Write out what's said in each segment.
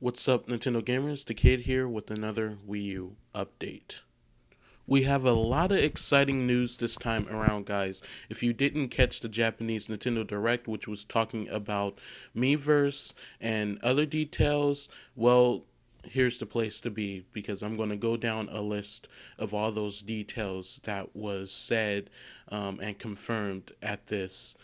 What's up, Nintendo gamers? The Kid here with another Wii U update. We have a lot of exciting news this time around, guys. If you didn't catch the Japanese Nintendo Direct, which was talking about Miiverse and other details, well, here's the place to be, because I'm going to go down a list of all those details that was said and confirmed at this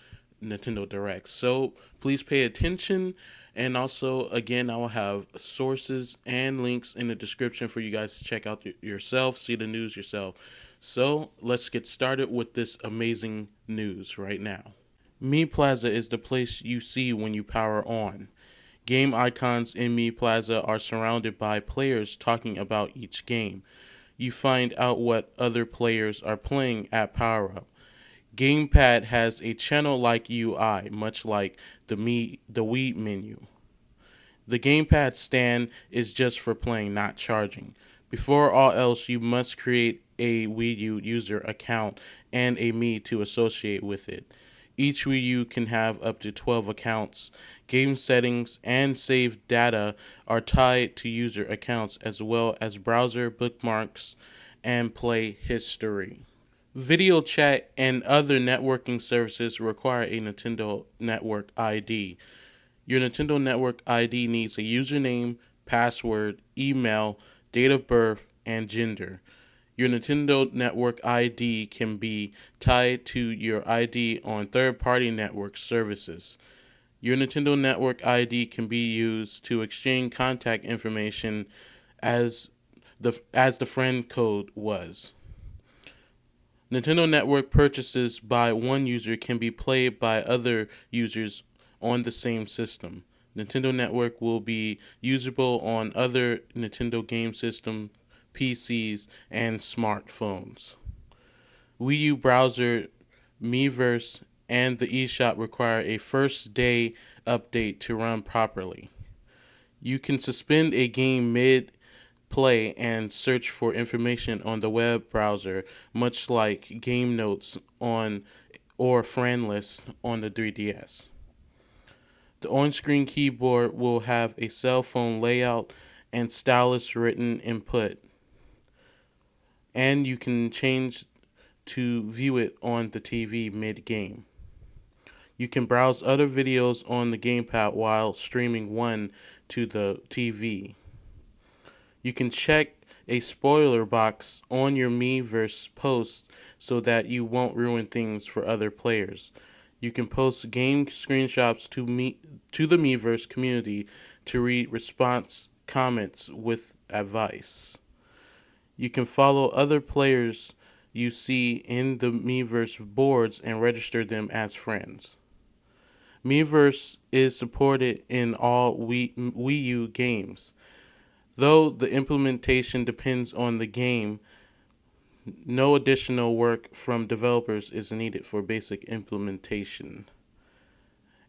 Nintendo Direct. So please pay attention. And also, again, I will have sources and links in the description for you guys to check out yourself, see the news yourself. So let's get started with this amazing news right now. Mii Plaza is the place you see when you power on. Game icons in Mii Plaza are surrounded by players talking about each game. You find out what other players are playing at Power Up. Gamepad has a channel-like UI, much like the Wii menu. The gamepad stand is just for playing, not charging. Before all else, you must create a Wii U user account and a Mii to associate with it. Each Wii U can have up to 12 accounts. Game settings and saved data are tied to user accounts, as well as browser bookmarks and play history. Video chat and other networking services require a Nintendo Network ID. Your Nintendo Network ID needs a username, password, email, date of birth, and gender. Your Nintendo Network ID can be tied to your ID on third-party network services. Your Nintendo Network ID can be used to exchange contact information as the friend code was. Nintendo Network purchases by one user can be played by other users on the same system. Nintendo Network will be usable on other Nintendo game systems, PCs, and smartphones. Wii U browser, Miiverse, and the eShop require a first day update to run properly. You can suspend a game mid-play and search for information on the web browser, much like game notes on or friend lists on the 3DS. The on-screen keyboard will have a cell phone layout and stylus written input, and you can change to view it on the TV mid-game. You can browse other videos on the gamepad while streaming one to the TV. You can check a spoiler box on your Miiverse post so that you won't ruin things for other players. You can post game screenshots to the Miiverse community to read response comments with advice. You can follow other players you see in the Miiverse boards and register them as friends. Miiverse is supported in all Wii U games. Though the implementation depends on the game, no additional work from developers is needed for basic implementation.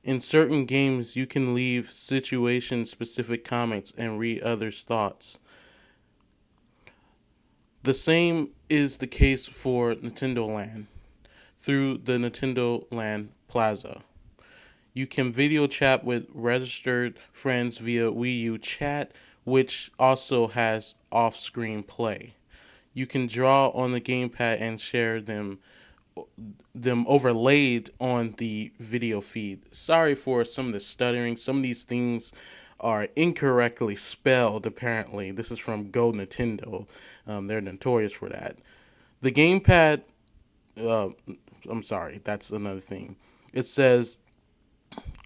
In certain games, you can leave situation-specific comments and read others' thoughts. The same is the case for Nintendo Land through the Nintendo Land Plaza. You can video chat with registered friends via Wii U Chat, which also has off-screen play. You can draw on the gamepad and share them overlaid on the video feed. Sorry for some of the stuttering. Some of these things are incorrectly spelled, apparently. This is from Go Nintendo. They're notorious for that. The gamepad, I'm sorry, that's another thing. It says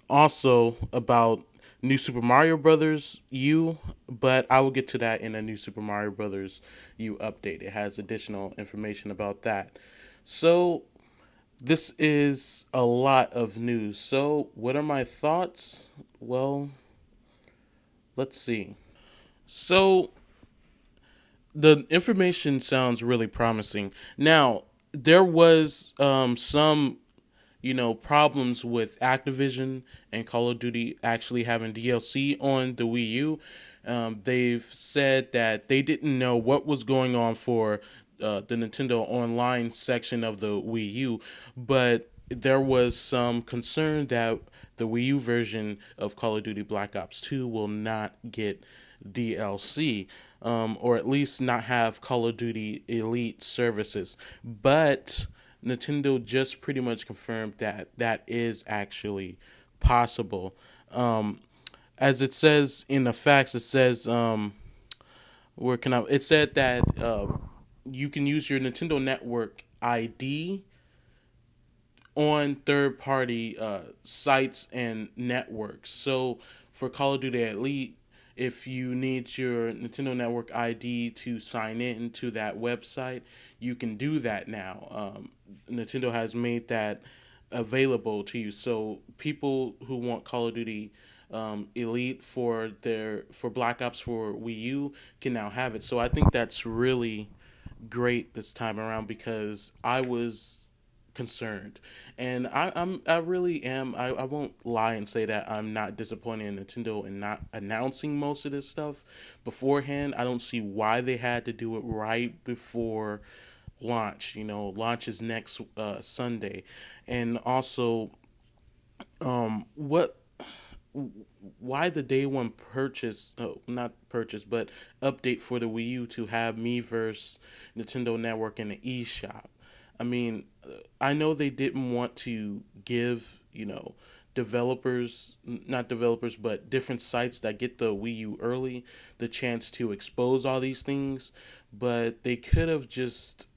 also about New Super Mario Bros. U, but I will get to that in a New Super Mario Bros. U update. It has additional information about that. So, this is a lot of news. So, what are my thoughts? Well, let's see. So, the information sounds really promising. Now, there was some problems with Activision and Call of Duty actually having DLC on the Wii U. They've said that they didn't know what was going on for the Nintendo Online section of the Wii U, but there was some concern that the Wii U version of Call of Duty Black Ops 2 will not get DLC, or at least not have Call of Duty Elite services. But Nintendo just pretty much confirmed that that is actually possible. Um, as it says in the facts, it says, where can I? It said that you can use your Nintendo Network ID on third party sites and networks. So for Call of Duty Elite, if you need your Nintendo Network ID to sign in to that website, you can do that now. Nintendo has made that available to you. So people who want Call of Duty Elite for Black Ops for Wii U can now have it. So I think that's really great this time around because I was concerned, and I really am. I won't lie and say that I'm not disappointed in Nintendo and not announcing most of this stuff beforehand. I don't see why they had to do it right before launch. Launch is next Sunday, and also what why the day one purchase, not purchase, but update for the Wii U to have Miiverse, Nintendo Network, and the eShop. I mean, I know they didn't want to give, developers, not developers, but different sites that get the Wii U early the chance to expose all these things, but they could have just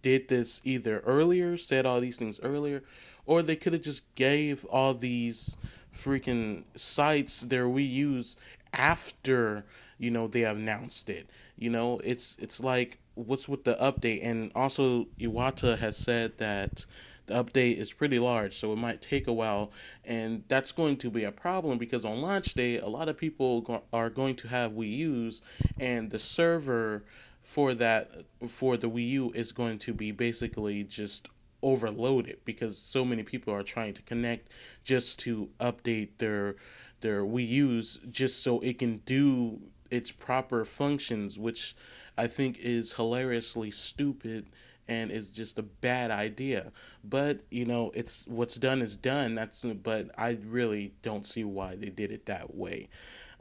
did this either earlier, said all these things earlier, or they could have just gave all these freaking sites their Wii U's after they announced it. It's like, what's with the update? And also Iwata has said that the update is pretty large, so it might take a while, and that's going to be a problem because on launch day a lot of people are going to have Wii U's, and the server for the Wii U is going to be basically just overloaded because so many people are trying to connect just to update their Wii U's just so it can do its proper functions, which I think is hilariously stupid and is just a bad idea. But it's what's done is done. But I really don't see why they did it that way.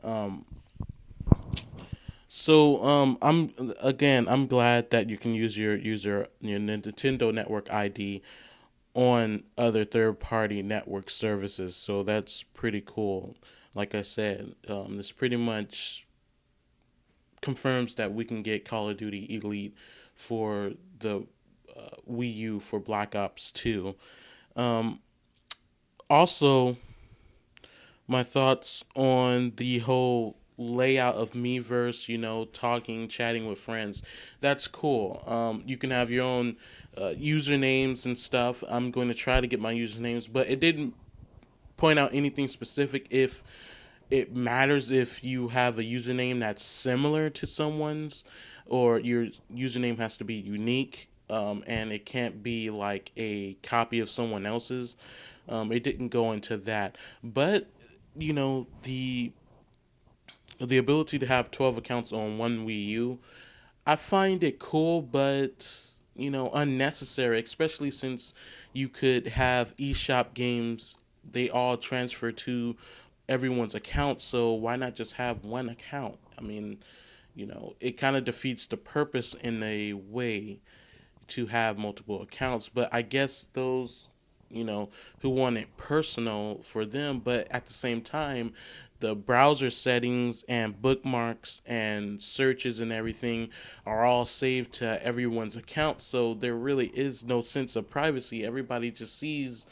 Um, I'm glad that you can use your Nintendo Network ID on other third party network services. So that's pretty cool. Like I said, this pretty much confirms that we can get Call of Duty Elite for the Wii U for Black Ops 2. Um, Also, my thoughts on the whole layout of Miiverse, talking, chatting with friends. That's cool. You can have your own usernames and stuff. I'm going to try to get my usernames, but it didn't point out anything specific if it matters if you have a username that's similar to someone's, or your username has to be unique, and it can't be like a copy of someone else's. It didn't go into that, but the ability to have 12 accounts on one Wii U, I find it cool, but unnecessary, especially since you could have eShop games. They all transfer to everyone's account, so why not just have one account? I mean, it kind of defeats the purpose in a way to have multiple accounts. But I guess those, who want it personal for them, but at the same time, the browser settings and bookmarks and searches and everything are all saved to everyone's account. So there really is no sense of privacy. Everybody just sees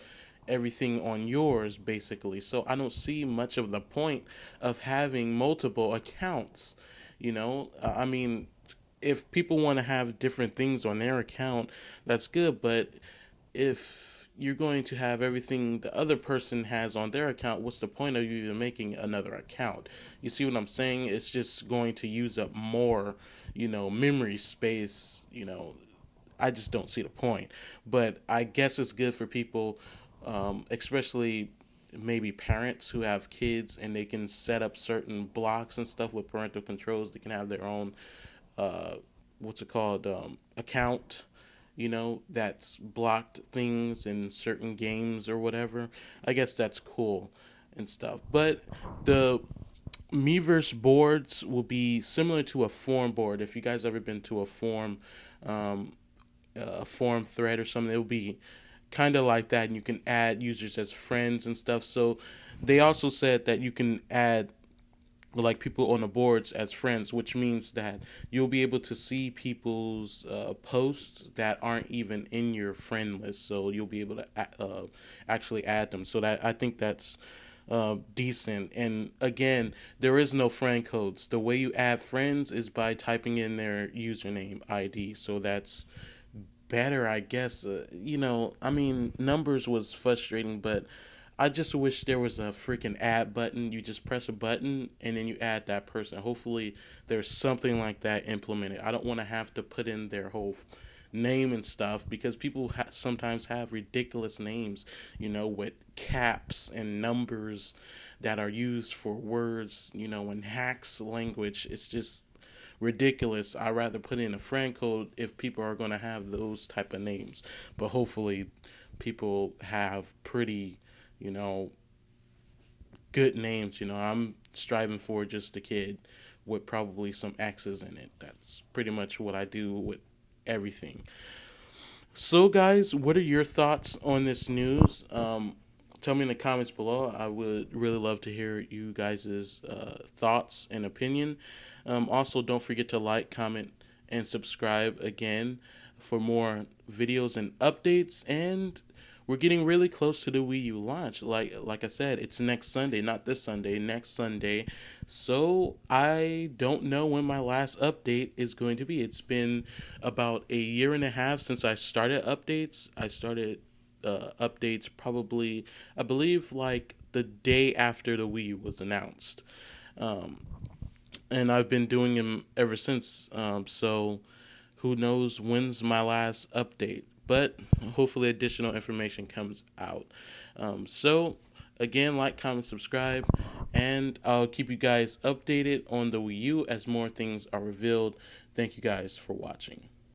everything on yours basically. So I don't see much of the point of having multiple accounts. I mean, if people want to have different things on their account, that's good. But if you're going to have everything the other person has on their account, what's the point of you even making another account? You see what I'm saying? It's just going to use up more, memory space. I just don't see the point. But I guess it's good for people, especially maybe parents who have kids and they can set up certain blocks and stuff with parental controls. They can have their own, what's it called, account. that's blocked things in certain games or whatever. I guess that's cool and stuff. But the Miiverse boards will be similar to a forum board. If you guys ever been to um, a forum thread or something, it will be kind of like that, and you can add users as friends and stuff. So they also said that you can add like people on the boards as friends, which means that you'll be able to see people's posts that aren't even in your friend list. So you'll be able to actually add them. So that I think that's decent. And again, there is no friend codes. The way you add friends is by typing in their username ID. So that's better, I guess. I mean, numbers was frustrating, but I just wish there was a freaking add button. You just press a button and then you add that person. Hopefully, there's something like that implemented. I don't want to have to put in their whole name and stuff because people sometimes have ridiculous names, with caps and numbers that are used for words, in hacks language. It's just ridiculous. I'd rather put in a friend code if people are going to have those type of names. But hopefully, people have pretty, you know, good names. I'm striving for just a kid with probably some X's in it. That's pretty much what I do with everything. So, guys, what are your thoughts on this news? Tell me in the comments below. I would really love to hear you guys' thoughts and opinion. Also, don't forget to like, comment, and subscribe again for more videos and updates. And we're getting really close to the Wii U launch. Like I said, it's next Sunday, not this Sunday, next Sunday. So I don't know when my last update is going to be. It's been about a year and a half since I started updates. I started updates probably, I believe, like the day after the Wii U was announced. And I've been doing them ever since. So who knows when's my last update? But hopefully additional information comes out. So again, like, comment, subscribe, and I'll keep you guys updated on the Wii U as more things are revealed. Thank you guys for watching.